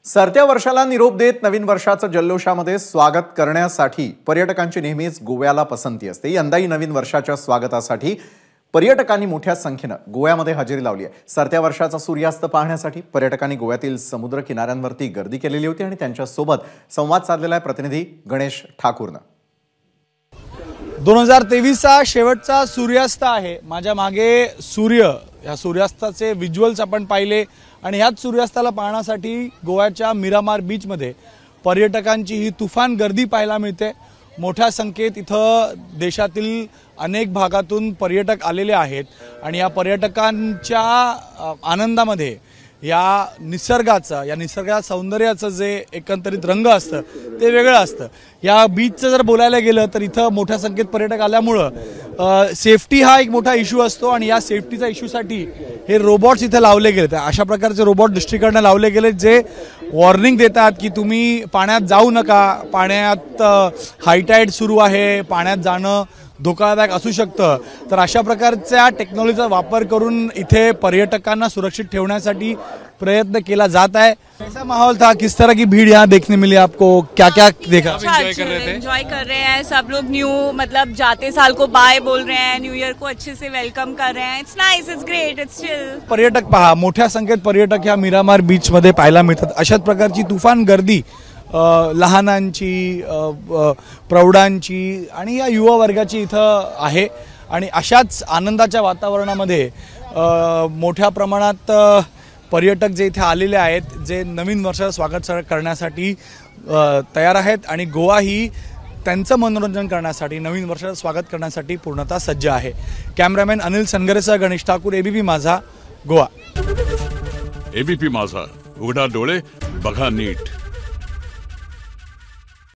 सरत्या वर्षाला निरोप देत नवीन वर्षाचं जल्लोषामध्ये स्वागत करण्यासाठी पर्यटकांची नेहमीच गोव्याला पसंती असते। यंदाही नवीन वर्षाच्या स्वागतासाठी पर्यटकांनी मोठ्या संख्येने गोव्यामध्ये हजेरी लावली आहे। सरत्या वर्षाचा सूर्यास्त पाहण्यासाठी पर्यटकांनी गोव्यातील समुद्र किनाऱ्यांवरती गर्दी केलेली होती आणि त्यांच्या सोबत संवाद साधलेला आहे प्रतिनिधी गणेश ठाकूरने। 2023 चा शेवटचा सूर्यास्त आहे। माझ्या मागे सूर्य, या सूर्यास्ताचे विज्युअल्स आपण पाहिले आणि ह्याच सूर्यास्ताला पाहण्यासाठी गोव्याच्या मिरामार बीच मध्ये पर्यटकांची ही तुफान गर्दी पाहायला मिळते। मोठ्या संख्येत इथं देशातील अनेक भागातून पर्यटक आलेले आहेत आणि या पर्यटकांच्या आनंदामध्ये या निसर्गाचं सौंदर्याचं जे एकंदरीत रंग असतं ते वेगळं असतं। या बीचचं जर बोलायला गेलं तर इथं मोठ्या संख्येत पर्यटक आल्यामुळं सेफ्टी हा एक मोठा इश्यू असतो आणि या सेफ्टीचा इश्यूसाठी हे रोबोट्स इथे लावले गेले। अशा प्रकारचे रोबोट दृष्टीकडनं लावले गेले जे वॉर्निंग देतात की तुम्ही पाण्यात जाऊ नका, पाण्यात हाय टाईड सुरू आहे, पाण्यात जाणं धोकादायक असू शकतं। तर अशा प्रकारच्या टेक्नॉलॉजीचा वापर करून इथे पर्यटकांना सुरक्षित ठेवण्यासाठी प्रयत्न केला जात है। कैसा माहौल था, किस तरह की भीड़ यहाँ देखने मिली आपको, क्या क्या देखा? एंजॉय कर रहे हैं सब लोग। न्यू मतलब जाते साल को बाय बोल रहे हैं, न्यू ईयर को अच्छे से वेलकम कर रहे हैं। It's nice, it's great, it's chill. पर्यटक पहा, मोठ्या संख्येत पर्यटक या मिरामार बीच मध्ये पाहायला मिळतात। अशाच प्रकारची तुफान गर्दी लहानांची, प्रौढांची आणि या युवा वर्गाची इथं आहे आणि अशाच आनंदाच्या वातावरणामध्ये मोठ्या प्रमाणात पर्यटक जे इथे आलेले आहेत, जे नवीन वर्षाचं स्वागत करण्यासाठी तयार आहेत आणि गोवा ही त्यांचं मनोरंजन करण्यासाठी, नवीन वर्षाचं स्वागत करण्यासाठी पूर्णतः सज्ज आहे। कॅमेरामॅन अनिल सनगरेसह गणेश ठाकूर, एबीपी माझा, गोवा। एबीपी माझा, उघडा डोळे बघा नीट।